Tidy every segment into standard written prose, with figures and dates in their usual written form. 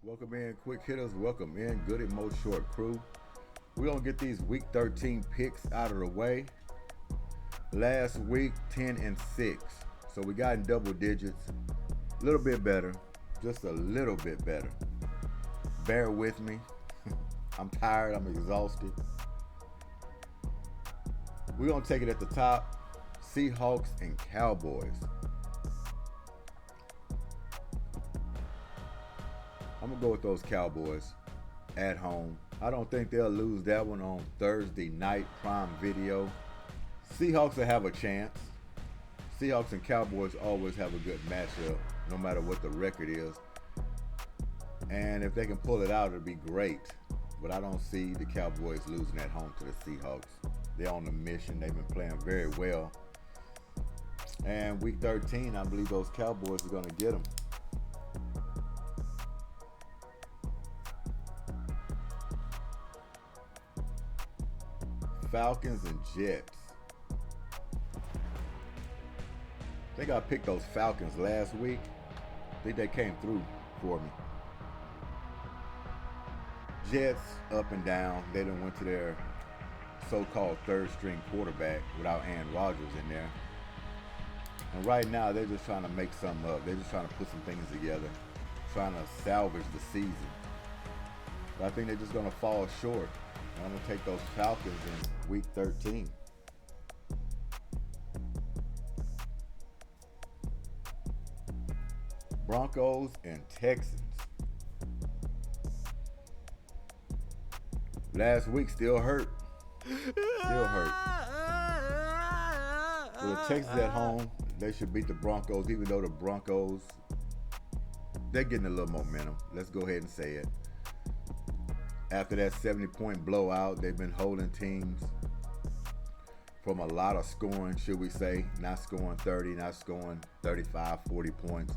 Welcome in, quick hitters. Welcome in, Goodymo short crew. We're going to get these week 13 picks out of the way. Last week, 10-6. So we got in double digits. A little bit better. Just a little bit better. Bear with me. I'm tired. I'm exhausted. We're going to take it at the top. Seahawks and Cowboys. I'm going to go with those Cowboys at home. I don't think they'll lose that one on Thursday night prime video. Seahawks will have a chance. Seahawks and Cowboys always have a good matchup, no matter what the record is. And if they can pull it out, it'll be great. But I don't see the Cowboys losing at home to the Seahawks. They're on a mission. They've been playing very well. And week 13, I believe those Cowboys are going to get them. Falcons and Jets. I think I picked those Falcons last week. I think they came through for me. Jets up and down. They done went to their so-called third-string quarterback without Aaron Rodgers in there. And right now, they're just trying to make something up. They're just trying to put some things together, trying to salvage the season. But I think they're just going to fall short. I'm going to take those Falcons in week 13. Broncos and Texans. Last week still hurt. Still hurt. With the Texans at home, they should beat the Broncos, even though the Broncos, they're getting a little momentum. Let's go ahead and say it. After that 70-point blowout, they've been holding teams from a lot of scoring, should we say. Not scoring 30, not scoring 35, 40 points.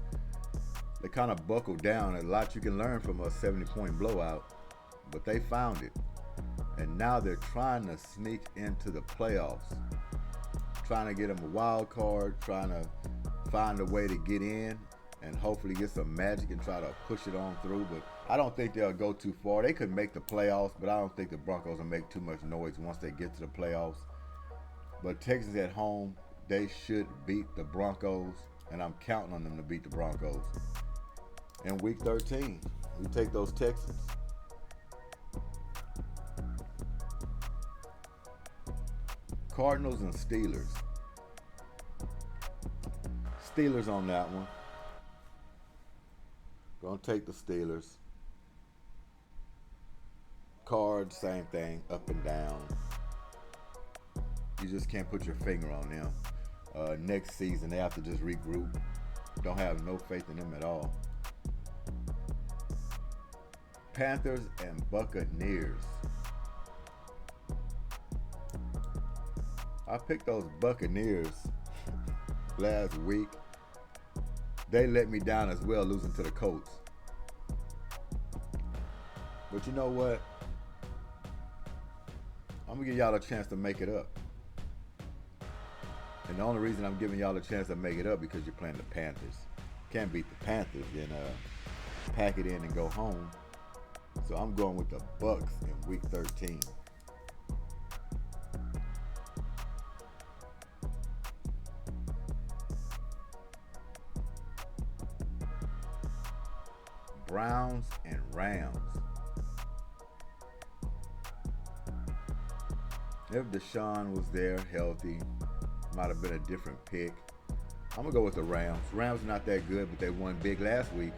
They kind of buckled down. A lot you can learn from a 70-point blowout, but they found it. And now they're trying to sneak into the playoffs. Trying to get them a wild card, trying to find a way to get in and hopefully get some magic and try to push it on through. But I don't think they'll go too far. They could make the playoffs, but I don't think the Broncos will make too much noise once they get to the playoffs. But Texans at home, they should beat the Broncos, and I'm counting on them to beat the Broncos. In week 13, we take those Texans. Cardinals and Steelers. Steelers on that one. Gonna take the Steelers. Cards, same thing, up and down. You just can't put your finger on them. Next season, they have to just regroup. Don't have no faith in them at all. Panthers and Buccaneers. I picked those Buccaneers last week. They let me down as well, losing to the Colts. But you know what? I'm going to give y'all a chance to make it up. And the only reason I'm giving y'all a chance to make it up because you're playing the Panthers. Can't beat the Panthers and pack it in and go home. So I'm going with the Bucs in week 13. Browns and Rams. If Deshaun was there healthy, might have been a different pick. I'm going to go with the Rams. Rams are not that good, but they won big last week.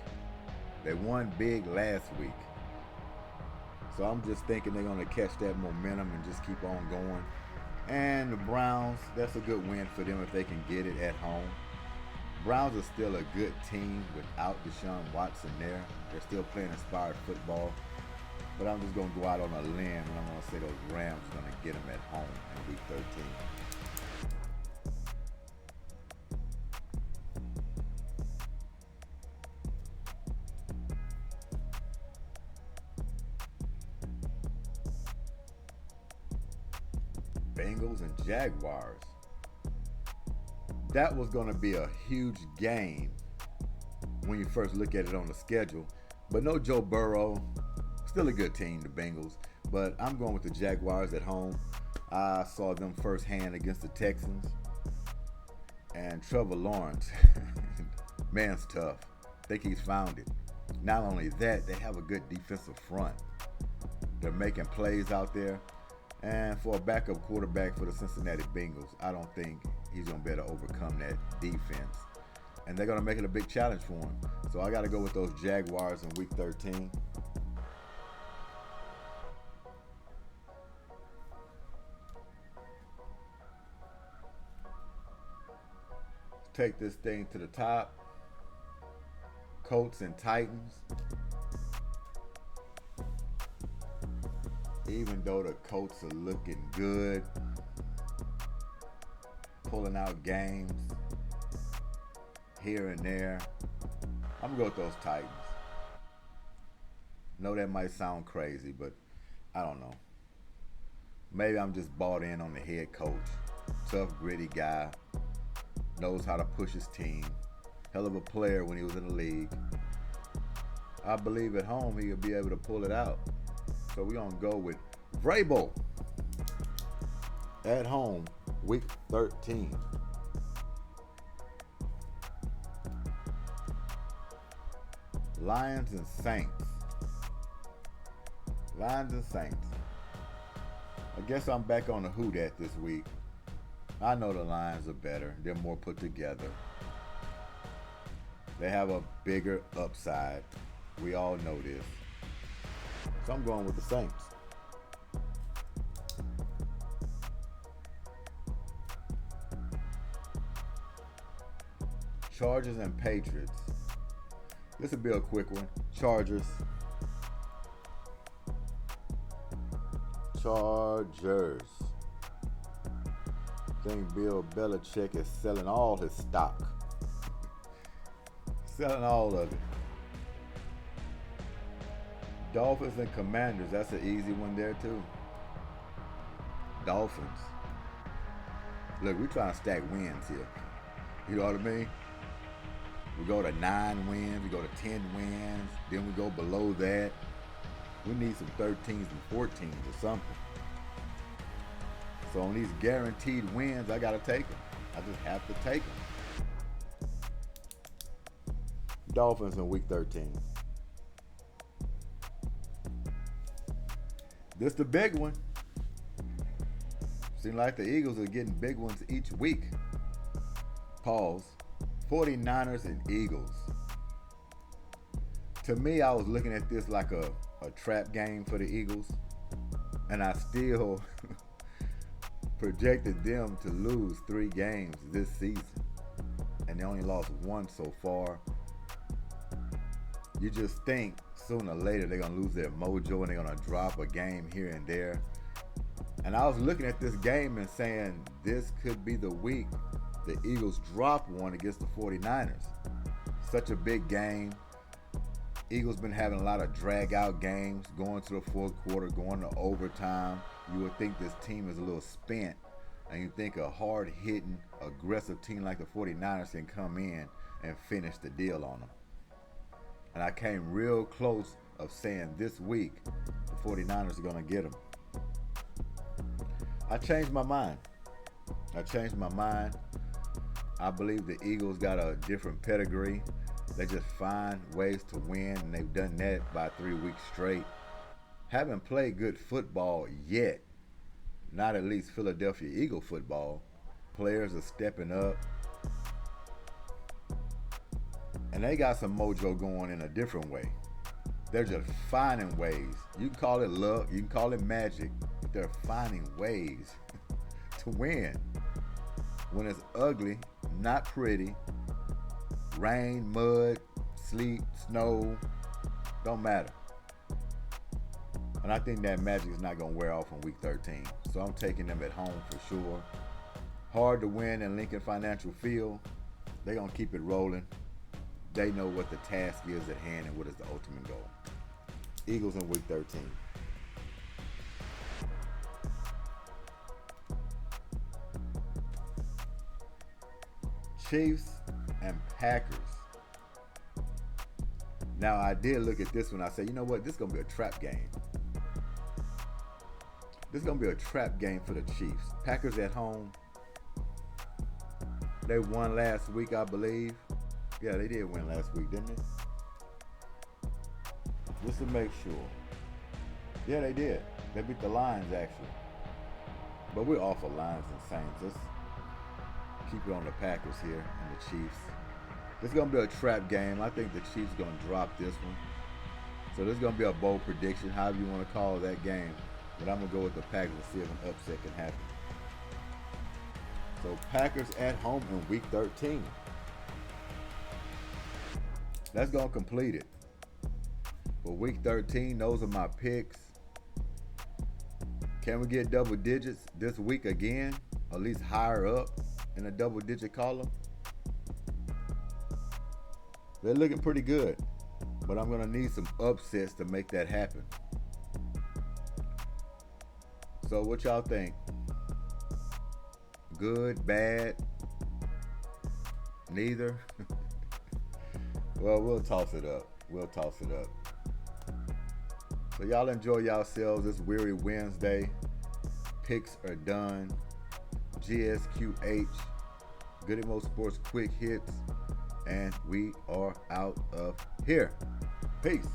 So I'm just thinking they're going to catch that momentum and just keep on going. And the Browns, that's a good win for them if they can get it at home. Browns are still a good team without Deshaun Watson there. They're still playing inspired football. But I'm just going to go out on a limb and I'm going to say those Rams are going to get them at home in week 13. Bengals and Jaguars. That was going to be a huge game when you first look at it on the schedule. But no Joe Burrow. Still a good team, the Bengals. But I'm going with the Jaguars at home. I saw them firsthand against the Texans. And Trevor Lawrence, man's tough. I think he's found it. Not only that, they have a good defensive front. They're making plays out there. And for a backup quarterback for the Cincinnati Bengals, I don't think he's going to be able to overcome that defense. And they're going to make it a big challenge for him. So I got to go with those Jaguars in Week 13. Take this thing to the top. Colts and Titans. Even though the Colts are looking good, pulling out games here and there, I'm going to go with those Titans. I know that might sound crazy, but I don't know. Maybe I'm just bought in on the head coach. Tough, gritty guy. Knows how to push his team. Hell of a player when he was in the league. I believe at home he'll be able to pull it out. So we're going to go with Vrabel at home, Week 13. Lions and Saints. Lions and Saints. I guess I'm back on the who dat this week. I know the Lions are better. They're more put together. They have a bigger upside. We all know this. So I'm going with the Saints. Chargers and Patriots. This will be a quick one. Chargers. I think Bill Belichick is selling all his stock. Selling all of it. Dolphins and Commanders. That's an easy one there too. Dolphins. Look, we're trying to stack wins here. You know what I mean? We go to 9 wins, we go to 10 wins, then we go below that. We need some 13s and 14s or something. So on these guaranteed wins, I got to take them. I just have to take them. Dolphins in Week 13. This the big one. Seems like the Eagles are getting big ones each week. Pause. 49ers and Eagles. To me, I was looking at this like a trap game for the Eagles. And I still projected them to lose 3 games this season. And they only lost 1 so far. You just think sooner or later they're going to lose their mojo and they're going to drop a game here and there. And I was looking at this game and saying this could be the week the Eagles drop one against the 49ers. Such a big game. Eagles been having a lot of drag out games, going to the fourth quarter, going to overtime. You would think this team is a little spent, and you think a hard-hitting, aggressive team like the 49ers can come in and finish the deal on them. And I came real close of saying this week the 49ers are going to get them. I changed my mind. I believe the Eagles got a different pedigree. They just find ways to win, and they've done that by 3 weeks straight. Haven't played good football yet. Not at least Philadelphia Eagle football. Players are stepping up. And they got some mojo going in a different way. They're just finding ways. You can call it luck, you can call it magic, but they're finding ways to win. When it's ugly, not pretty, rain, mud, sleet, snow, don't matter. And I think that magic is not going to wear off in Week 13. So I'm taking them at home for sure. Hard to win in Lincoln Financial Field. They're going to keep it rolling. They know what the task is at hand and what is the ultimate goal. Eagles in Week 13. Chiefs and Packers. Now, I did look at this one. I said, you know what? This is going to be a trap game. This is going to be a trap game for the Chiefs. Packers at home. They won last week, I believe. Yeah, they did win last week, didn't they? Just to make sure. Yeah, they did. They beat the Lions, actually. But we're off of Lions and Saints. Let's keep it on the Packers here and the Chiefs. This is going to be a trap game. I think the Chiefs are going to drop this one. So this is going to be a bold prediction, however you want to call that game. But I'm going to go with the Packers and see if an upset can happen. So Packers at home in week 13. That's going to complete it. For week 13, those are my picks. Can we get double digits this week again? At least higher up in a double digit column? They're looking pretty good. But I'm going to need some upsets to make that happen. So what y'all think? Good, bad, neither? Well, we'll toss it up. So y'all enjoy yourselves this weary Wednesday. Picks are done. G.S.Q.H. Goodymo Sports Quick Hits. And we are out of here. Peace.